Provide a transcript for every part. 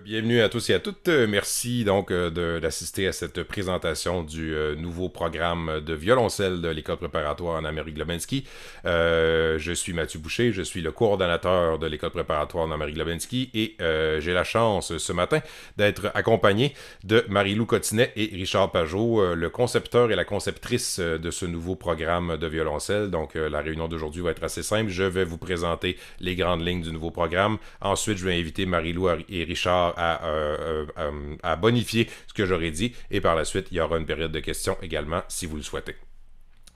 Bienvenue à tous et à toutes. Merci donc d'assister à cette présentation du nouveau programme de violoncelle de l'École préparatoire en Amérique Globinski. Je suis Mathieu Boucher, je suis le coordonnateur de l'École préparatoire en Amérique Globinski et j'ai la chance ce matin d'être accompagné de Marie-Lou Cotinet et Richard Pajot, le concepteur et la conceptrice de ce nouveau programme de violoncelle. Donc la réunion d'aujourd'hui va être assez simple. Je vais vous présenter les grandes lignes du nouveau programme. Ensuite, je vais inviter Marie-Lou et Richard à bonifier ce que j'aurais dit. Et par la suite, il y aura une période de questions également, si vous le souhaitez.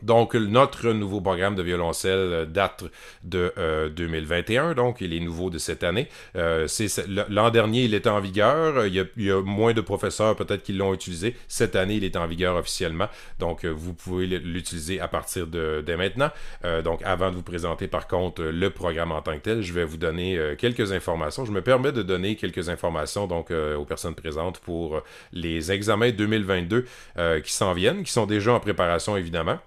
Donc, notre nouveau programme de violoncelle date de 2021, donc il est nouveau de cette année. L'an dernier, il était en vigueur. Il y a moins de professeurs peut-être qui l'ont utilisé. Cette année, il est en vigueur officiellement. Donc, vous pouvez l'utiliser à partir dès maintenant. Donc, avant de vous présenter par contre le programme en tant que tel, je vais vous donner quelques informations. Je me permets de donner quelques informations donc aux personnes présentes pour les examens 2022 qui s'en viennent, qui sont déjà en préparation évidemment.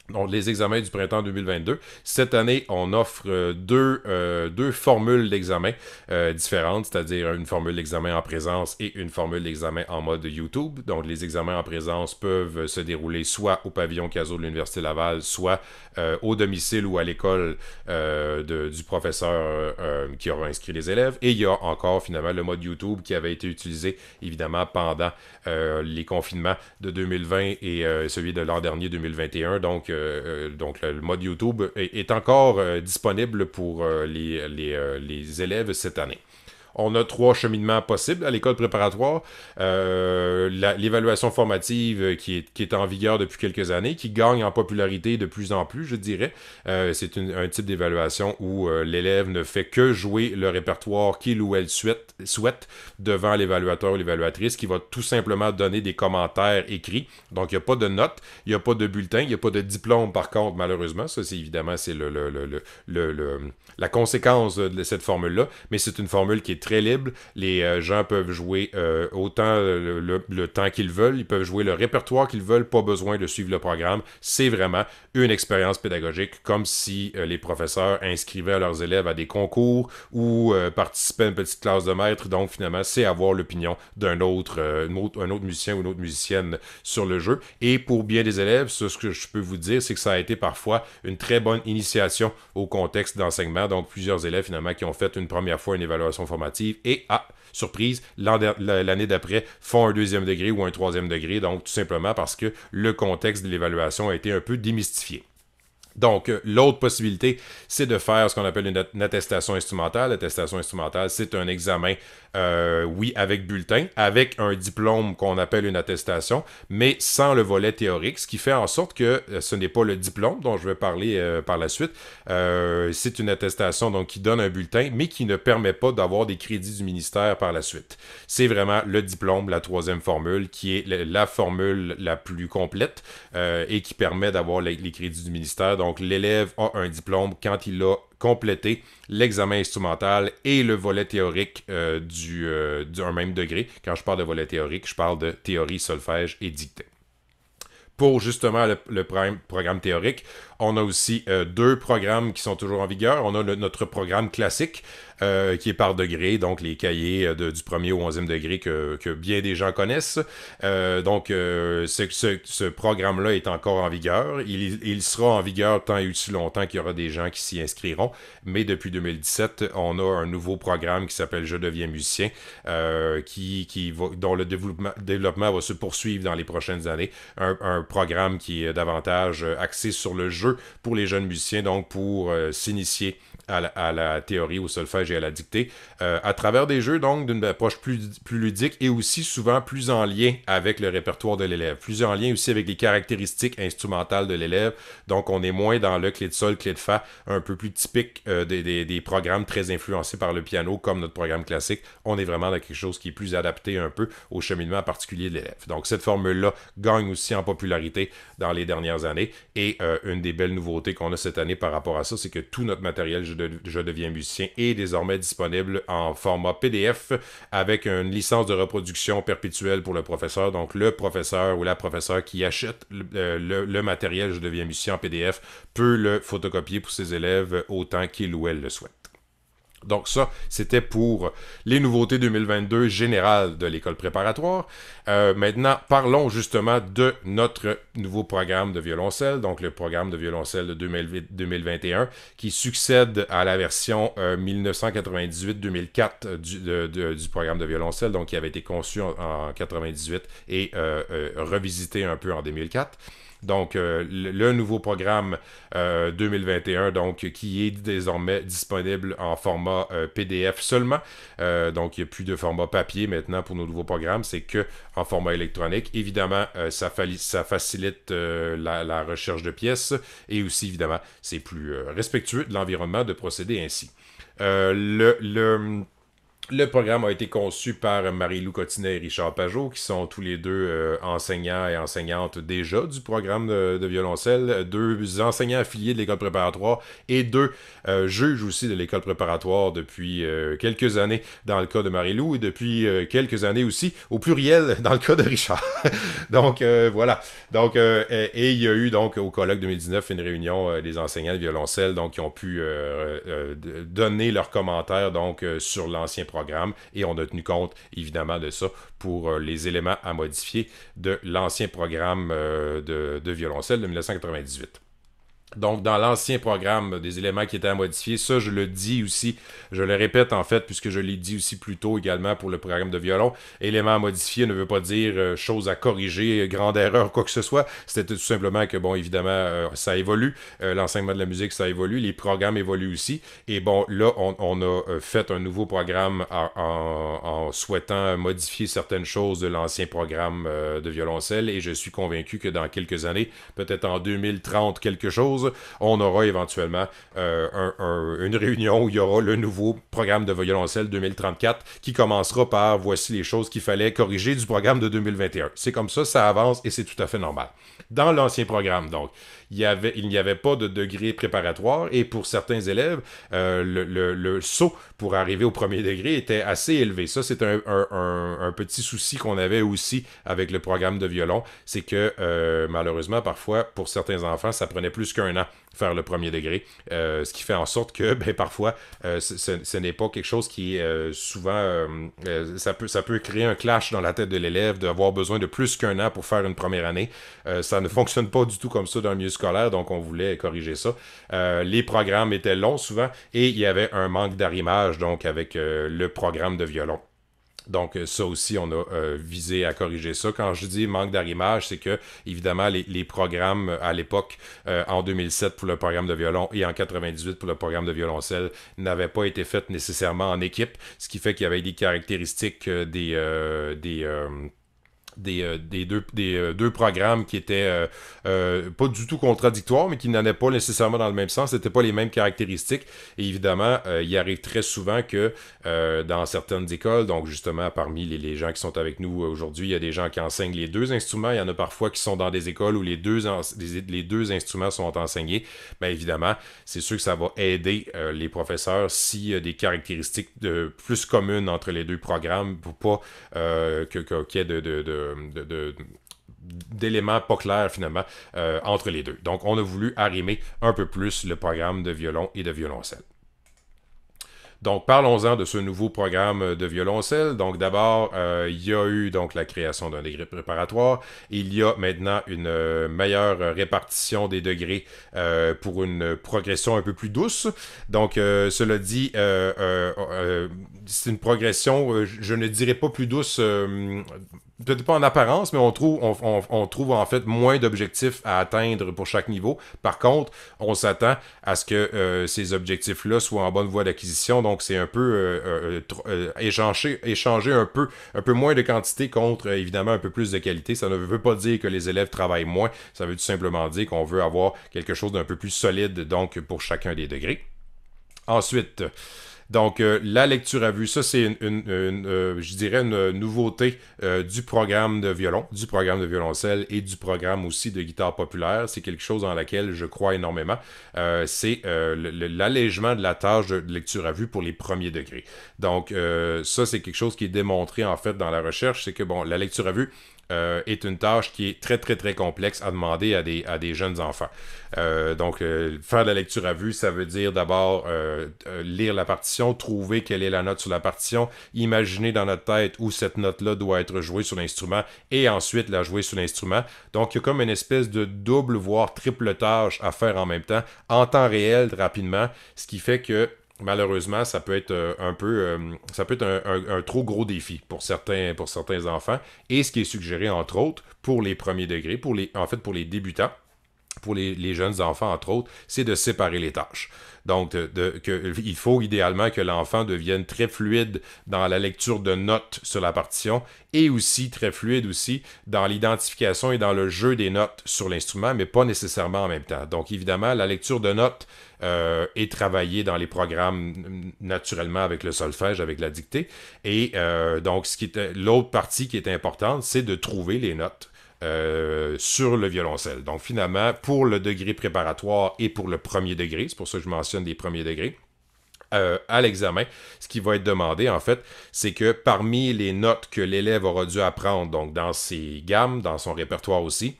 Donc, les examens du printemps 2022. Cette année, on offre deux formules d'examen différentes, c'est-à-dire une formule d'examen en présence et une formule d'examen en mode YouTube. Donc, les examens en présence peuvent se dérouler soit au pavillon Caso de l'Université Laval, soit au domicile ou à l'école du professeur qui aura inscrit les élèves. Et il y a encore finalement le mode YouTube qui avait été utilisé évidemment pendant les confinements de 2020 et celui de l'an dernier 2021. Donc le mode YouTube est encore disponible pour les élèves cette année. On a 3 cheminements possibles à l'école préparatoire. L'évaluation formative qui est en vigueur depuis quelques années, qui gagne en popularité de plus en plus, je dirais. C'est un type d'évaluation où l'élève ne fait que jouer le répertoire qu'il ou elle souhaite devant l'évaluateur ou l'évaluatrice, qui va tout simplement donner des commentaires écrits. Donc, il n'y a pas de notes, il n'y a pas de bulletin, il n'y a pas de diplôme par contre, malheureusement. Ça, c'est évidemment la conséquence de cette formule-là. Mais c'est une formule qui est très libre. Les gens peuvent jouer autant le temps qu'ils veulent. Ils peuvent jouer le répertoire qu'ils veulent. Pas besoin de suivre le programme. C'est vraiment une expérience pédagogique, comme si les professeurs inscrivaient leurs élèves à des concours ou participaient à une petite classe de maître. Donc, finalement, c'est avoir l'opinion un autre musicien ou une autre musicienne sur le jeu. Et pour bien des élèves, ce que je peux vous dire, c'est que ça a été parfois une très bonne initiation au contexte d'enseignement. Donc, plusieurs élèves, finalement, qui ont fait une première fois une évaluation formative et, surprise, l'année d'après, font un deuxième degré ou un troisième degré. Donc, tout simplement parce que le contexte de l'évaluation a été un peu démystifié. Donc, l'autre possibilité, c'est de faire ce qu'on appelle une attestation instrumentale. L'attestation instrumentale, c'est un examen, oui, avec bulletin, avec un diplôme qu'on appelle une attestation, mais sans le volet théorique, ce qui fait en sorte que ce n'est pas le diplôme dont je vais parler par la suite. C'est une attestation donc qui donne un bulletin, mais qui ne permet pas d'avoir des crédits du ministère par la suite. C'est vraiment le diplôme, la troisième formule, qui est la formule la plus complète et qui permet d'avoir les crédits du ministère. Donc, l'élève a un diplôme quand il a complété l'examen instrumental et le volet théorique d'un même degré. Quand je parle de volet théorique, je parle de théorie, solfège et dictée. Pour justement le programme théorique, on a aussi 2 programmes qui sont toujours en vigueur. On a notre programme classique qui est par degré, donc les cahiers du premier au 11e degré que bien des gens connaissent. Ce programme-là est encore en vigueur. Il sera en vigueur tant et aussi longtemps qu'il y aura des gens qui s'y inscriront. Mais depuis 2017, on a un nouveau programme qui s'appelle Je deviens musicien, dont le développement va se poursuivre dans les prochaines années. Un programme qui est davantage axé sur le jeu pour les jeunes musiciens, donc pour s'initier à la théorie, au solfège et à la dictée, à travers des jeux, donc d'une approche plus ludique et aussi souvent plus en lien avec le répertoire de l'élève, plus en lien aussi avec les caractéristiques instrumentales de l'élève. Donc on est moins dans le clé de sol, clé de fa, un peu plus typique des programmes très influencés par le piano comme notre programme classique. On est vraiment dans quelque chose qui est plus adapté un peu au cheminement particulier de l'élève. Donc cette formule-là gagne aussi en popularité dans les dernières années et une des belles nouveautés qu'on a cette année par rapport à ça, c'est que tout notre matériel Je deviens musicien est désormais disponible en format PDF avec une licence de reproduction perpétuelle pour le professeur. Donc le professeur ou la professeure qui achète le matériel Je deviens musicien en PDF peut le photocopier pour ses élèves autant qu'il ou elle le souhaite. Donc ça, c'était pour les nouveautés 2022 générales de l'école préparatoire. Maintenant, parlons justement de notre nouveau programme de violoncelle, donc le programme de violoncelle de 2021, qui succède à la version 1998-2004 du programme de violoncelle, donc qui avait été conçu en 98 et revisité un peu en 2004. Donc, le nouveau programme 2021, donc, qui est désormais disponible en format PDF seulement. Donc, il n'y a plus de format papier maintenant pour nos nouveaux programmes, c'est que en format électronique. Évidemment, ça facilite la recherche de pièces et aussi, évidemment, c'est plus respectueux de l'environnement de procéder ainsi. Le programme a été conçu par Marie-Lou Cottinet et Richard Pajot, qui sont tous les deux enseignants et enseignantes déjà du programme de violoncelle, deux enseignants affiliés de l'école préparatoire et deux juges aussi de l'école préparatoire depuis quelques années dans le cas de Marie-Lou et depuis quelques années aussi au pluriel dans le cas de Richard. Donc voilà. Donc et il y a eu donc au colloque 2019 une réunion des enseignants de violoncelle donc qui ont pu donner leurs commentaires donc sur l'ancien programme et on a tenu compte évidemment de ça pour les éléments à modifier de l'ancien programme de violoncelle de 1998. Donc, dans l'ancien programme, des éléments qui étaient à modifier, ça, je le dis aussi, je le répète en fait, puisque je l'ai dit aussi plus tôt également pour le programme de violon, éléments à modifier ne veut pas dire choses à corriger, grande erreur, quoi que ce soit. C'était tout simplement que, bon, évidemment, ça évolue, l'enseignement de la musique, ça évolue, les programmes évoluent aussi, et bon, là, on a fait un nouveau programme en souhaitant modifier certaines choses de l'ancien programme de violoncelle, et je suis convaincu que dans quelques années, peut-être en 2030, quelque chose, on aura éventuellement une réunion où il y aura le nouveau programme de violoncelle 2034 qui commencera par voici les choses qu'il fallait corriger du programme de 2021. C'est comme ça avance et c'est tout à fait normal. Dans l'ancien programme, donc, il n'y avait pas de degré préparatoire et pour certains élèves, le saut pour arriver au premier degré était assez élevé. Ça, c'est un petit souci qu'on avait aussi avec le programme de violon. C'est que malheureusement, parfois, pour certains enfants, ça prenait plus qu'un an faire le premier degré, ce qui fait en sorte que parfois ce n'est pas quelque chose qui est souvent ça peut créer un clash dans la tête de l'élève d'avoir besoin de plus qu'un an pour faire une première année. Ça ne fonctionne pas du tout comme ça dans le milieu scolaire, donc on voulait corriger ça. Les programmes étaient longs souvent et il y avait un manque d'arrimage donc avec le programme de violon. Donc ça aussi, on a visé à corriger ça. Quand je dis manque d'arrimage, c'est que évidemment les programmes à l'époque, en 2007 pour le programme de violon et en 98 pour le programme de violoncelle, n'avaient pas été faits nécessairement en équipe, ce qui fait qu'il y avait des caractéristiques des deux programmes qui étaient pas du tout contradictoires, mais qui n'allaient pas nécessairement dans le même sens, c'était pas les mêmes caractéristiques. Et évidemment, il arrive très souvent que dans certaines écoles, donc justement parmi les gens qui sont avec nous aujourd'hui, il y a des gens qui enseignent les deux instruments, il y en a parfois qui sont dans des écoles où les deux instruments sont enseignés. Bien évidemment, c'est sûr que ça va aider les professeurs s'il y a des caractéristiques plus communes entre les deux programmes pour pas qu'il y ait d'éléments pas clairs finalement entre les deux. Donc on a voulu arrimer un peu plus le programme de violon et de violoncelle. Donc, parlons-en de ce nouveau programme de violoncelle. Donc, d'abord, il y a eu donc la création d'un degré préparatoire. Il y a maintenant une meilleure répartition des degrés pour une progression un peu plus douce. Donc, cela dit, c'est une progression, je ne dirais pas plus douce, peut-être pas en apparence, mais on trouve en fait moins d'objectifs à atteindre pour chaque niveau. Par contre, on s'attend à ce que ces objectifs-là soient en bonne voie d'acquisition. Donc, c'est un peu échanger un peu moins de quantité contre, évidemment, un peu plus de qualité. Ça ne veut pas dire que les élèves travaillent moins. Ça veut tout simplement dire qu'on veut avoir quelque chose d'un peu plus solide, donc, pour chacun des degrés. Ensuite, donc, la lecture à vue, ça c'est je dirais une nouveauté du programme de violon, du programme de violoncelle et du programme aussi de guitare populaire. C'est quelque chose dans laquelle je crois énormément. C'est l'allègement de la tâche de lecture à vue pour les premiers degrés. Donc, ça c'est quelque chose qui est démontré en fait dans la recherche, c'est que bon, la lecture à vue, est une tâche qui est très, très, très complexe à demander à des jeunes enfants. Donc, faire de la lecture à vue, ça veut dire d'abord lire la partition, trouver quelle est la note sur la partition, imaginer dans notre tête où cette note-là doit être jouée sur l'instrument et ensuite la jouer sur l'instrument. Donc, il y a comme une espèce de double, voire triple tâche à faire en même temps, en temps réel, rapidement, ce qui fait que malheureusement, ça peut être ça peut être un trop gros défi pour certains enfants. Et ce qui est suggéré, entre autres, pour les premiers degrés, en fait pour les débutants, pour les jeunes enfants, entre autres, c'est de séparer les tâches. Donc, il faut idéalement que l'enfant devienne très fluide dans la lecture de notes sur la partition et aussi très fluide aussi dans l'identification et dans le jeu des notes sur l'instrument, mais pas nécessairement en même temps. Donc, évidemment, la lecture de notes est travaillée dans les programmes naturellement avec le solfège, avec la dictée. Et donc, l'autre partie qui est importante, c'est de trouver les notes sur le violoncelle. Donc finalement, pour le degré préparatoire et pour le premier degré, c'est pour ça que je mentionne des premiers degrés, à l'examen, ce qui va être demandé, en fait, c'est que parmi les notes que l'élève aura dû apprendre, donc dans ses gammes, dans son répertoire aussi,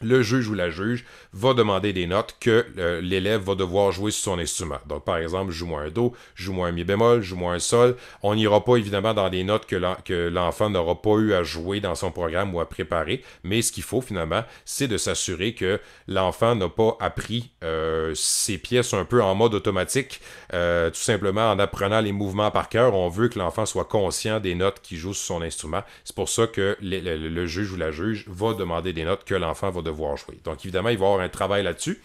le juge ou la juge va demander des notes que l'élève va devoir jouer sur son instrument. Donc, par exemple, joue-moi un Do, joue-moi un Mi bémol, joue-moi un Sol. On n'ira pas évidemment dans des notes que l'enfant n'aura pas eu à jouer dans son programme ou à préparer, mais ce qu'il faut finalement, c'est de s'assurer que l'enfant n'a pas appris ses pièces un peu en mode automatique, tout simplement en apprenant les mouvements par cœur. On veut que l'enfant soit conscient des notes qu'il joue sur son instrument. C'est pour ça que le juge ou la juge va demander des notes que l'enfant va devoir jouer. Donc évidemment, il va y avoir un travail là-dessus.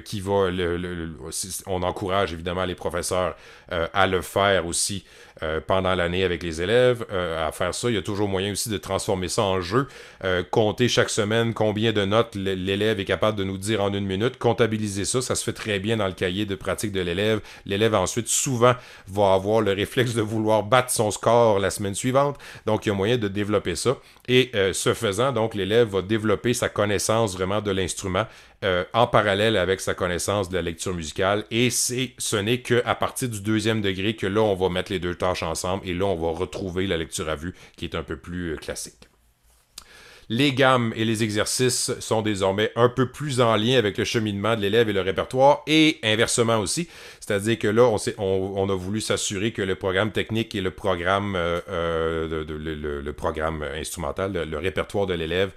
Qui va on encourage évidemment les professeurs à le faire aussi pendant l'année avec les élèves, à faire ça. Il y a toujours moyen aussi de transformer ça en jeu, compter chaque semaine combien de notes l'élève est capable de nous dire en 1 minute, comptabiliser ça, ça se fait très bien dans le cahier de pratique de l'élève. L'élève ensuite souvent va avoir le réflexe de vouloir battre son score la semaine suivante, donc il y a moyen de développer ça, et ce faisant, donc l'élève va développer sa connaissance vraiment de l'instrument en parallèle avec sa connaissance de la lecture musicale, et ce n'est qu'à partir du 2e degré que là on va mettre les deux tâches ensemble, et là on va retrouver la lecture à vue qui est un peu plus classique. Les gammes et les exercices sont désormais un peu plus en lien avec le cheminement de l'élève et le répertoire, et inversement aussi. C'est-à-dire que là, on a voulu s'assurer que le programme technique et le programme, le programme instrumental, le répertoire de l'élève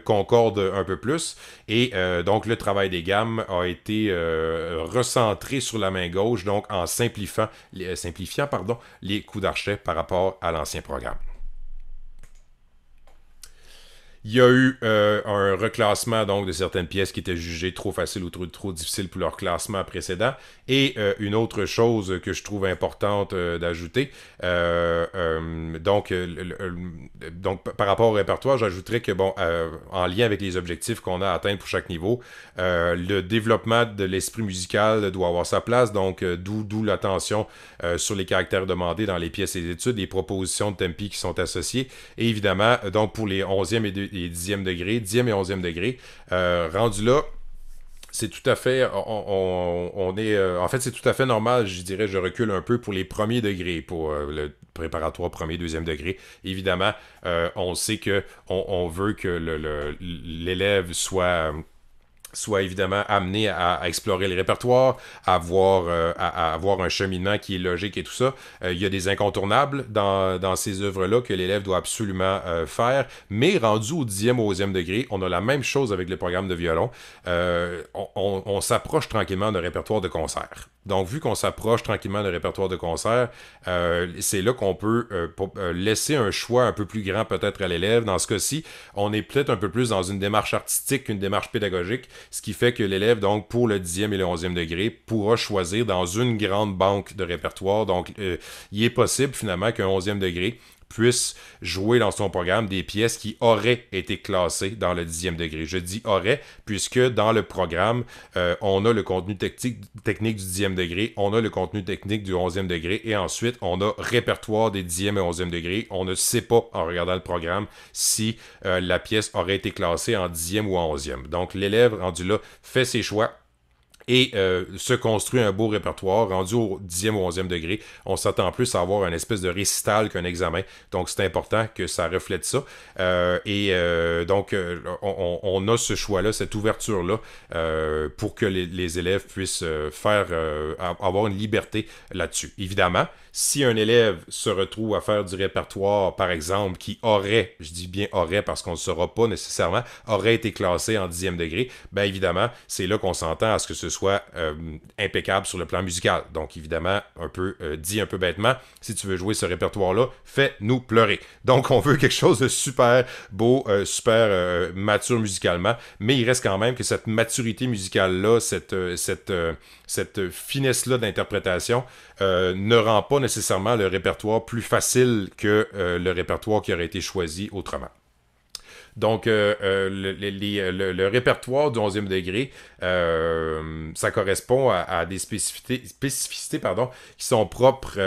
concordent un peu plus. Et donc, le travail des gammes a été recentré sur la main gauche, donc en simplifiant les coups d'archet par rapport à l'ancien programme. Il y a eu un reclassement donc de certaines pièces qui étaient jugées trop faciles ou trop difficiles pour leur classement précédent. Et une autre chose que je trouve importante d'ajouter, donc par rapport au répertoire, j'ajouterais que en lien avec les objectifs qu'on a à atteindre pour chaque niveau, le développement de l'esprit musical doit avoir sa place, donc d'où l'attention sur les caractères demandés dans les pièces et les études, les propositions de tempi qui sont associées, et évidemment, donc pour les 11e et 10e degrés, 10e et 11e degrés, rendu là, c'est tout à fait, en fait, c'est tout à fait normal, je dirais, je recule un peu pour les premiers degrés, pour le préparatoire premier, 2e degré. Évidemment, on sait que on veut que l'élève soit évidemment amené à explorer le répertoire, à avoir un cheminement qui est logique et tout ça. Il y a des incontournables dans ces œuvres-là que l'élève doit absolument faire, mais rendu au 10e ou 11e degré, on a la même chose avec le programme de violon. On s'approche tranquillement d'un répertoire de concert. Donc, vu qu'on s'approche tranquillement d'un répertoire de concert, c'est là qu'on peut laisser un choix un peu plus grand peut-être à l'élève. Dans ce cas-ci, on est peut-être un peu plus dans une démarche artistique qu'une démarche pédagogique, ce qui fait que l'élève, donc, pour le 10e et le 11e degré, pourra choisir dans une grande banque de répertoire. Donc, il est possible, finalement, qu'un 11e degré puisse jouer dans son programme des pièces qui auraient été classées dans le 10e degré. Je dis aurait, puisque dans le programme, on a le contenu technique du 10e degré, on a le contenu technique du 11e degré, et ensuite, on a répertoire des 10e et 11e degré. On ne sait pas, en regardant le programme, si la pièce aurait été classée en 10e ou en 11e. Donc, l'élève, rendu là, fait ses choix. et se construit un beau répertoire. Rendu au 10e ou 11e degré, on s'attend plus à avoir une espèce de récital qu'un examen. Donc, c'est important que ça reflète ça. On a ce choix-là, cette ouverture-là, pour que les élèves puissent avoir une liberté là-dessus. Évidemment, si un élève se retrouve à faire du répertoire, par exemple, qui aurait, je dis bien aurait parce qu'on ne le saura pas nécessairement, aurait été classé en 10e degré, bien évidemment, c'est là qu'on s'entend à ce que ce soit impeccable sur le plan musical. Donc évidemment, dit un peu bêtement, si tu veux jouer ce répertoire-là, fais-nous pleurer. Donc on veut quelque chose de super beau, super mature musicalement, mais il reste quand même que cette maturité musicale-là, cette finesse-là d'interprétation ne rend pas nécessairement le répertoire plus facile que le répertoire qui aurait été choisi autrement. Donc, le répertoire du 11e degré, ça correspond à des spécificités qui sont propres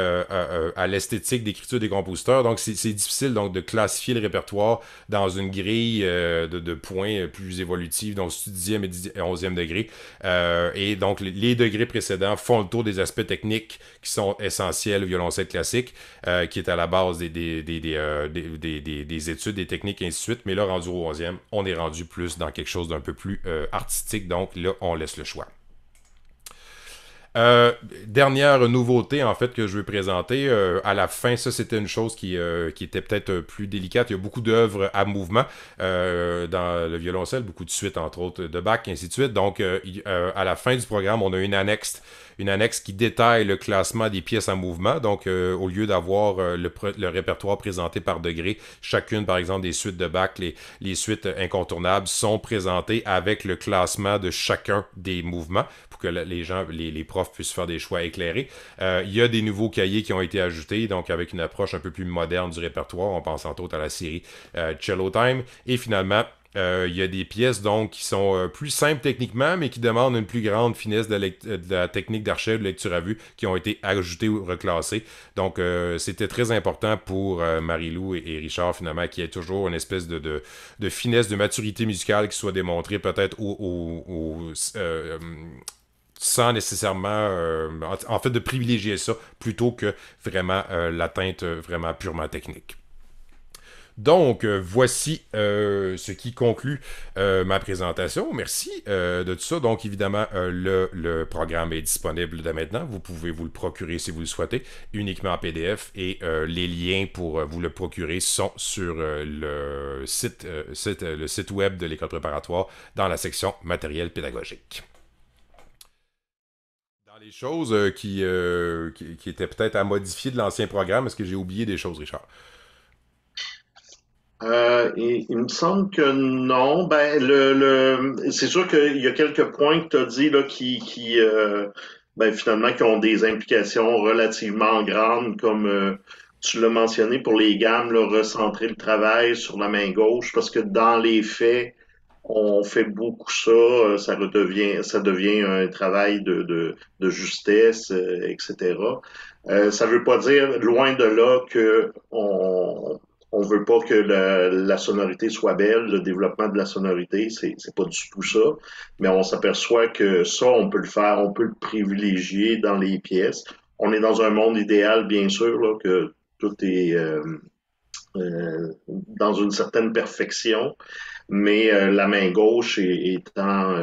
à l'esthétique d'écriture des compositeurs. Donc, c'est difficile donc, de classifier le répertoire dans une grille de points plus évolutive, donc 10e et 11e degré. Et donc, les degrés précédents font le tour des aspects techniques qui sont essentiels au violoncelle classique, qui est à la base des études, des techniques, et ainsi de suite. Mais là, rendu au 11e, on est rendu plus dans quelque chose d'un peu plus artistique. Donc là, on laisse le choix. Dernière nouveauté en fait que je veux présenter à la fin, ça c'était une chose qui était peut-être plus délicate. Il y a beaucoup d'œuvres à mouvement dans le violoncelle, beaucoup de suites entre autres de Bach et ainsi de suite. Donc à la fin du programme, on a une annexe qui détaille le classement des pièces en mouvement. Donc au lieu d'avoir le répertoire présenté par degré, chacune par exemple des suites de Bach, les suites incontournables sont présentées avec le classement de chacun des mouvements pour que les profs puissent faire des choix éclairés. Il y a des nouveaux cahiers qui ont été ajoutés, donc avec une approche un peu plus moderne du répertoire. On pense entre autres à la série Cello Time. Et finalement, il y a des pièces donc qui sont plus simples techniquement, mais qui demandent une plus grande finesse de la technique d'archet, de lecture à vue, qui ont été ajoutées ou reclassées. Donc, c'était très important pour Marie-Lou et Richard, finalement, qu'il y ait toujours une espèce de finesse, de maturité musicale qui soit démontrée peut-être sans nécessairement, en fait, de privilégier ça plutôt que vraiment l'atteinte vraiment purement technique. Donc, voici ce qui conclut ma présentation. Merci de tout ça. Donc, évidemment, le programme est disponible dès maintenant. Vous pouvez vous le procurer si vous le souhaitez, uniquement en PDF. Et les liens pour vous le procurer sont sur le site web de l'école préparatoire dans la section matériel pédagogique. Dans les choses qui étaient peut-être à modifier de l'ancien programme, est-ce que j'ai oublié des choses, Richard? Il me semble que non. Ben, c'est sûr qu'il y a quelques points que tu as dit là, ben, finalement, qui ont des implications relativement grandes, comme tu l'as mentionné pour les gammes, là, recentrer le travail sur la main gauche, parce que dans les faits, on fait beaucoup ça, ça devient un travail de justesse, etc. Ça veut pas dire, loin de là, que on veut pas que la sonorité soit belle, le développement de la sonorité, c'est pas du tout ça. Mais on s'aperçoit que ça, on peut le faire, on peut le privilégier dans les pièces. On est dans un monde idéal, bien sûr, là, que tout est dans une certaine perfection, mais la main gauche étant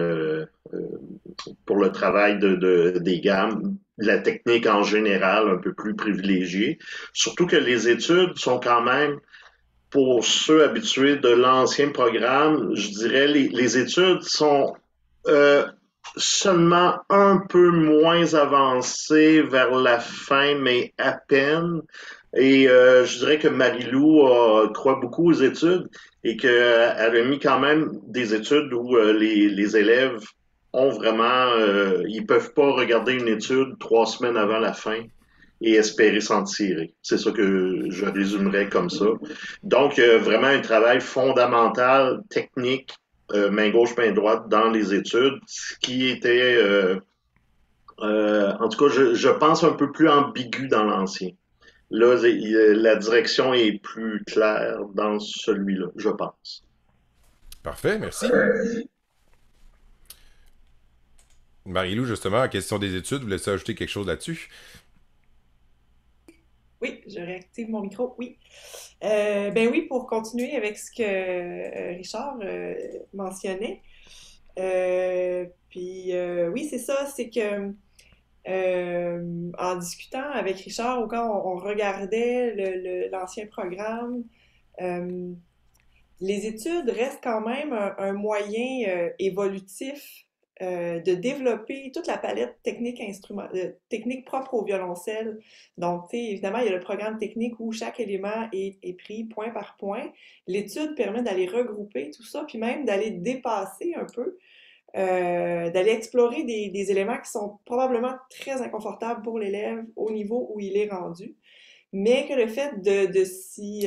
pour le travail des gammes, la technique en général un peu plus privilégiée. Surtout que les études sont quand même, pour ceux habitués de l'ancien programme, je dirais les études sont euh, seulement un peu moins avancées vers la fin, mais à peine. Et je dirais que Marilou croit beaucoup aux études et qu'elle a mis quand même des études où les élèves ont vraiment, ils peuvent pas regarder une étude 3 semaines avant la fin et espérer s'en tirer. C'est ça que je résumerais comme ça. Donc, vraiment un travail fondamental, technique, main gauche, main droite dans les études, ce qui était, en tout cas, je pense un peu plus ambigu dans l'ancien. Là, la direction est plus claire dans celui-là, je pense. Parfait, merci. Marie-Lou, justement, en question des études, vous voulez ajouter quelque chose là-dessus? Oui, je réactive mon micro. Oui. Ben oui, pour continuer avec ce que Richard mentionnait. Oui, c'est ça, c'est que en discutant avec Richard, ou quand on regardait l'ancien programme, euh, les études restent quand même un moyen évolutif de développer toute la palette technique propre au violoncelle. Donc, tu sais, évidemment, il y a le programme technique où chaque élément est pris point par point. L'étude permet d'aller regrouper tout ça, puis même d'aller dépasser un peu, d'aller explorer des éléments qui sont probablement très inconfortables pour l'élève au niveau où il est rendu, mais que le fait de s'y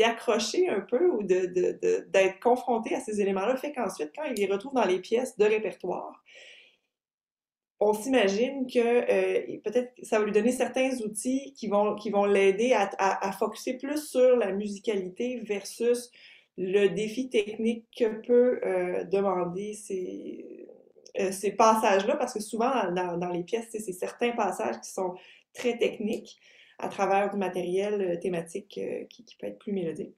accrocher un peu ou d'être confronté à ces éléments-là fait qu'ensuite, quand il les retrouve dans les pièces de répertoire, on s'imagine que peut-être ça va lui donner certains outils qui vont l'aider à focuser plus sur la musicalité versus le défi technique que peut demander ces passages-là, parce que souvent dans les pièces, c'est certains passages qui sont très techniques à travers du matériel thématique qui peut être plus mélodique.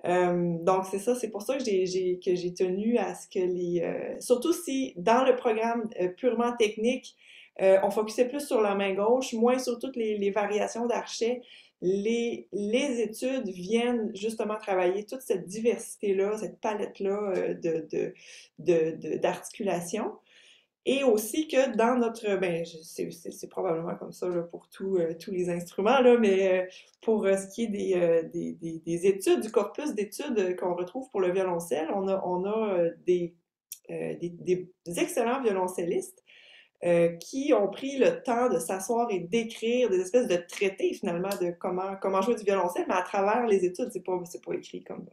Donc c'est ça, c'est pour ça que j'ai tenu à ce que surtout si dans le programme purement technique, on focusait plus sur la main gauche, moins sur toutes les variations d'archet. Les études viennent justement travailler toute cette diversité-là, cette palette-là d'articulation. Et aussi que dans notre, ben, c'est probablement comme ça là, pour tous les instruments, là, mais pour ce qui est des études, du corpus d'études qu'on retrouve pour le violoncelle, on a des excellents violoncellistes qui ont pris le temps de s'asseoir et d'écrire des espèces de traités finalement de comment jouer du violoncelle, mais à travers les études, c'est pas écrit comme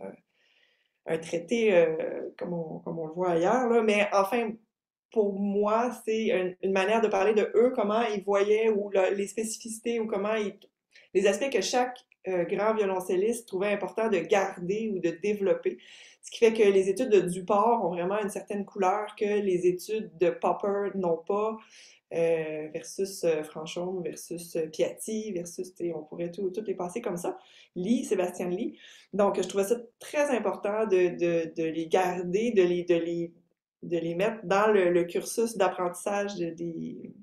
un traité comme on le voit ailleurs, là, mais enfin, pour moi, c'est une manière de parler de eux, comment ils voyaient ou les spécificités ou les aspects que chaque grand violoncelliste trouvait important de garder ou de développer. Ce qui fait que les études de Duport ont vraiment une certaine couleur que les études de Popper n'ont pas, versus Franchomme, versus Piatti, versus, on pourrait toutes les passer comme ça. Lee, Sébastien Lee. Donc, je trouvais ça très important de les garder, de les mettre dans le cursus d'apprentissage des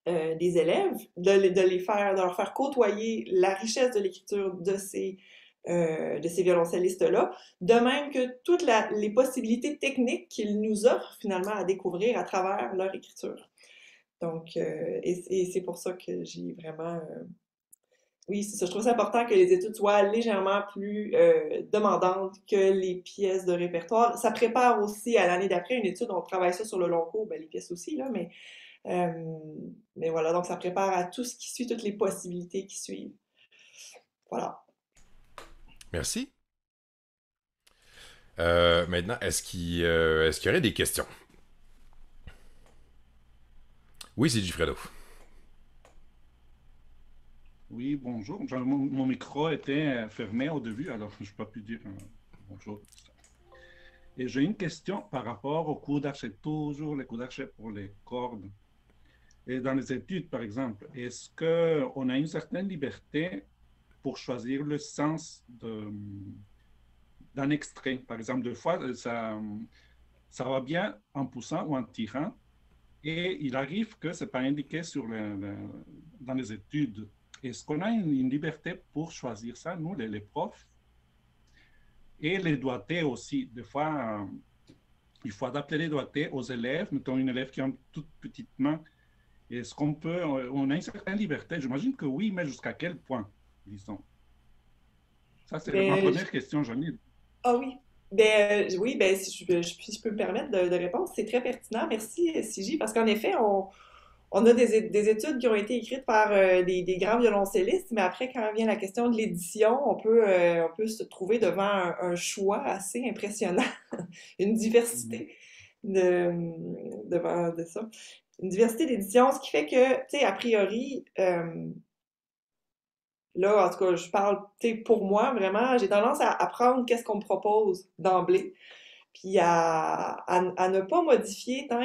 élèves, de leur faire côtoyer la richesse de l'écriture de ces violoncellistes-là, de même que les possibilités techniques qu'ils nous offrent finalement à découvrir à travers leur écriture. Donc, et c'est pour ça que j'ai vraiment oui, c'est ça. Je trouve ça important que les études soient légèrement plus demandantes que les pièces de répertoire. Ça prépare aussi à l'année d'après une étude, on travaille ça sur le long cours, ben, les pièces aussi, là, euh, mais voilà, donc ça prépare à tout ce qui suit, toutes les possibilités qui suivent. Voilà. Merci. Maintenant, est-ce qu'il y aurait des questions? Oui, c'est Gifredo. Oui, bonjour. Mon micro était fermé au début, alors je n'ai pas pu dire bonjour. Et j'ai une question par rapport au cours d'archet, toujours les cours d'archet pour les cordes. Et dans les études, par exemple, est-ce qu'on a une certaine liberté pour choisir le sens d'un extrait? Par exemple, deux fois, ça va bien en poussant ou en tirant, et il arrive que ce n'est pas indiqué dans les études. Est-ce qu'on a une liberté pour choisir ça, nous, les profs? Et les doigtés aussi. Des fois, il faut adapter les doigtés aux élèves. Mettons une élève qui a une toute petite main. Est-ce qu'on peut, on a une certaine liberté? J'imagine que oui, mais jusqu'à quel point, disons? Ça, c'est ma Ben, première question, Janine. ah oui. Ben, oui, ben, si je peux me permettre de répondre, c'est très pertinent. Merci, Sigi, parce qu'en effet, on a des études qui ont été écrites par des grands violoncellistes, mais après, quand vient la question de l'édition, on peut se trouver devant un choix assez impressionnant, une Mhm. diversité de, devant de ça. Une diversité d'éditions, ce qui fait que, tu sais, a priori, là, en tout cas, je parle, tu sais, pour moi, vraiment, j'ai tendance à prendre qu'est-ce qu'on me propose d'emblée, puis à ne pas modifier tant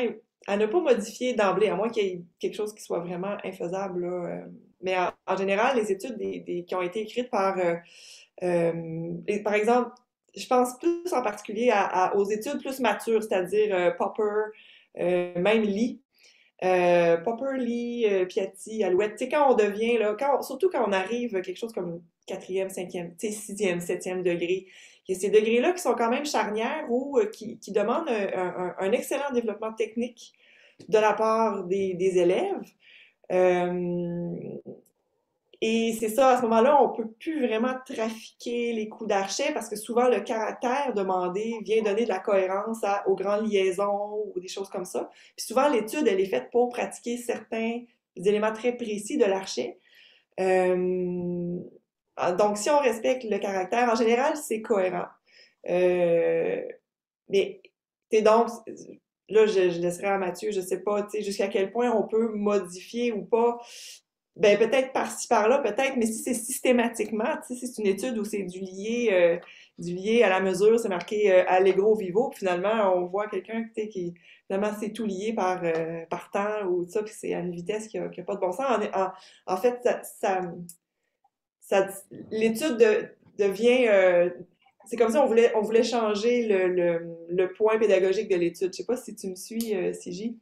à ne pas modifier d'emblée, à moins qu'il y ait quelque chose qui soit vraiment infaisable, là. Mais en général, les études qui ont été écrites par exemple, je pense plus en particulier aux études plus matures, c'est-à-dire Popper, même Lee. Popper, Lee, Piatti, Alouette. Tu sais, quand on devient, là, surtout quand on arrive à quelque chose comme quatrième, cinquième, tu sais, sixième, septième degré, il y a ces degrés-là qui sont quand même charnières ou qui demandent un excellent développement technique de la part des élèves. Euh, et c'est ça, à ce moment-là, on peut plus vraiment trafiquer les coups d'archet parce que souvent le caractère demandé vient donner de la cohérence aux grandes liaisons ou des choses comme ça. Puis souvent, l'étude, elle est faite pour pratiquer certains éléments très précis de l'archet. Euh, donc, si on respecte le caractère, en général, c'est cohérent. Euh, mais, t'es donc, là, je laisserai à Mathieu, je sais pas, tu sais, jusqu'à quel point on peut modifier ou pas. Ben, peut-être par-ci, par-là, peut-être, mais si c'est systématiquement, tu sais, si c'est une étude où c'est du lié à la mesure, c'est marqué allegro vivo, puis finalement, on voit quelqu'un, tu sais, qui, finalement, c'est tout lié par temps ou ça, puis c'est à une vitesse qui a pas de bon sens. En fait, l'étude devient, c'est comme si on voulait changer le point pédagogique de l'étude. Je sais pas si tu me suis, Siji,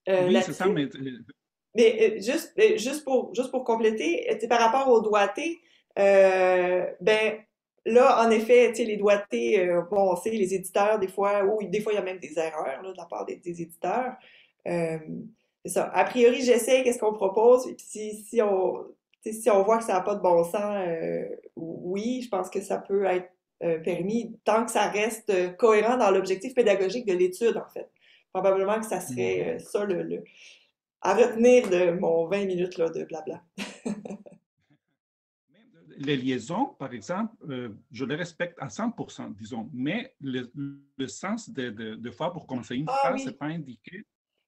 Oui, c'est ça, là-dessus. mais Mais juste pour compléter, par rapport au doigté, ben là, en effet, tu sais, les doigtés, bon, on sait, les éditeurs, des fois, ou des fois, il y a même des erreurs là, de la part des éditeurs. Euh, c'est ça. A priori, j'essaie, qu'est-ce qu'on propose, et puis tu sais, si on voit que ça n'a pas de bon sens, oui, je pense que ça peut être permis, tant que ça reste cohérent dans l'objectif pédagogique de l'étude, en fait. Probablement que ça serait ça à retenir de mon 20 minutes là, de blabla. les liaisons, par exemple, je les respecte à 100%, disons, mais le sens de fois pour commencer une Ah phrase, oui, c'est pas indiqué.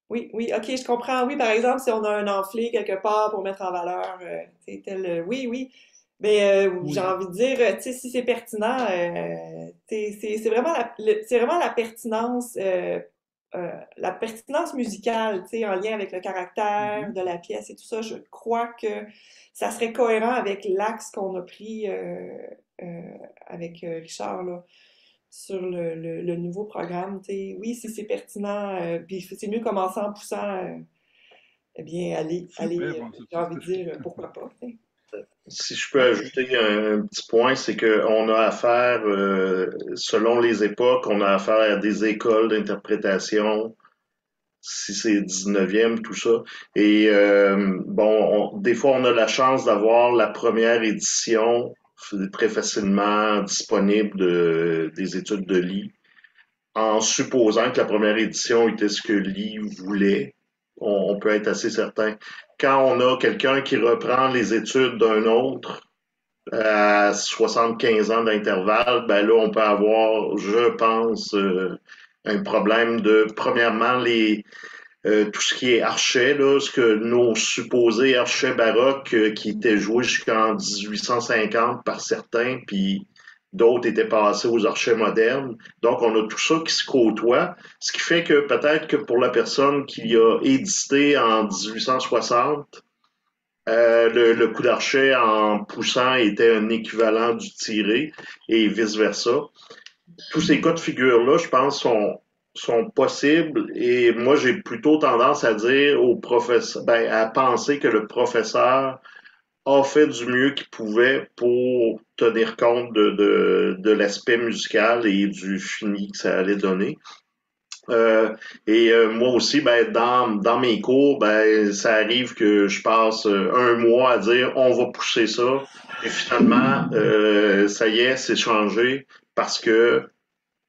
oui, oui, ok, je comprends. Oui, par exemple, si on a un enflé quelque part pour mettre en valeur, c'est tel, oui, oui. Mais j'ai Oui. envie de dire, tu sais, si c'est pertinent, c'est vraiment c'est vraiment la pertinence musicale, tu sais, en lien avec le caractère Mhm. de la pièce et tout ça. Je crois que ça serait cohérent avec l'axe qu'on a pris euh, avec Richard là, sur le nouveau programme. Tu sais. Oui, si c'est pertinent, puis c'est mieux commencer en poussant, eh bien, Super, bon, j'ai c'est ce envie que de je fais. dire, pourquoi pas. Tu sais. Si je peux OK. ajouter un petit point, c'est qu'on a affaire, selon les époques, on a affaire à des écoles d'interprétation, si c'est 19e, tout ça. Et bon, des fois, on a la chance d'avoir la première édition très facilement disponible des études de Lee, en supposant que la première édition était ce que Lee voulait. On peut être assez certain. Quand on a quelqu'un qui reprend les études d'un autre, à 75 ans d'intervalle, ben là, on peut avoir, je pense, un problème de, premièrement, tout ce qui est archet, là, ce que nos supposés archets baroques qui étaient joués jusqu'en 1850 par certains, puis d'autres étaient passés aux archets modernes. Donc, on a tout ça qui se côtoie, ce qui fait que peut-être que pour la personne qui a édité en 1860, le coup d'archet en poussant était un équivalent du tiré et vice-versa. Tous ces cas de figure-là, je pense, sont possibles et moi, j'ai plutôt tendance à dire au professeur, ben, à penser que le professeur a fait du mieux qu'il pouvait pour tenir compte de l'aspect musical et du fini que ça allait donner. Moi aussi, ben, dans mes cours, ben, ça arrive que je passe un mois à dire on va pousser ça. Et finalement, ça y est, c'est changé parce que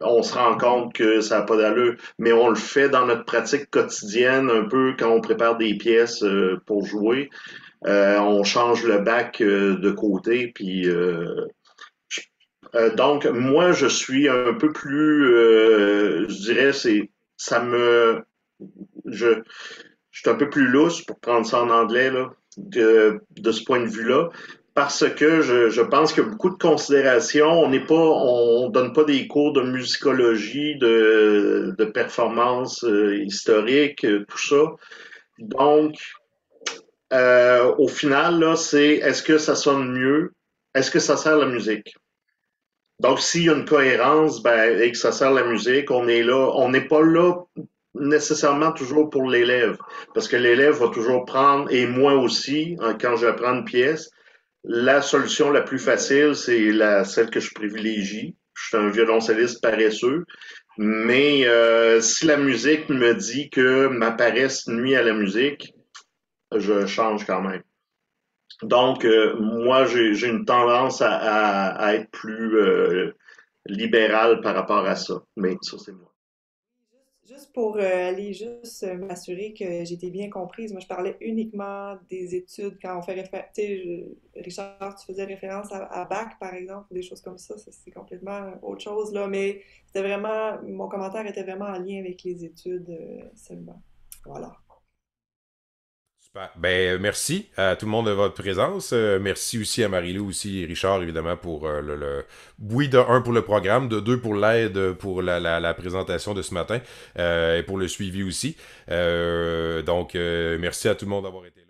on se rend compte que ça n'a pas d'allure. Mais on le fait dans notre pratique quotidienne, un peu quand on prépare des pièces pour jouer. On change le bac de côté, puis donc, moi, je suis un peu plus, je dirais, ça me, je, je suis un peu plus lousse pour prendre ça en anglais, là, de ce point de vue-là. parce que je pense qu'il y a beaucoup de considérations. On donne pas des cours de musicologie, de performance historique, tout ça. Donc, au final, là, c'est est-ce que ça sonne mieux? Est-ce que ça sert la musique? Donc, s'il y a une cohérence, ben, et que ça sert la musique, on est là. On n'est pas là nécessairement toujours pour l'élève, parce que l'élève va toujours prendre, et moi aussi, quand j'apprends une pièce, la solution la plus facile, c'est celle que je privilégie. Je suis un violoncelliste paresseux, mais si la musique me dit que ma paresse nuit à la musique, je change quand même. Donc, moi, j'ai une tendance à être plus libéral par rapport à ça. Mais ça, c'est moi. Juste pour aller juste m'assurer que j'étais bien comprise, moi je parlais uniquement des études quand on fait référence, tu sais, Richard, tu faisais référence à Bach par exemple, ou des choses comme ça c'est complètement autre chose là, mais c'était vraiment, mon commentaire était vraiment en lien avec les études seulement. Voilà. Super. Ben, merci à tout le monde de votre présence. Merci aussi à Marie-Lou aussi et Richard, évidemment, pour oui, de un pour le programme, de deux pour l'aide pour la présentation de ce matin et pour le suivi aussi. Donc, merci à tout le monde d'avoir été là.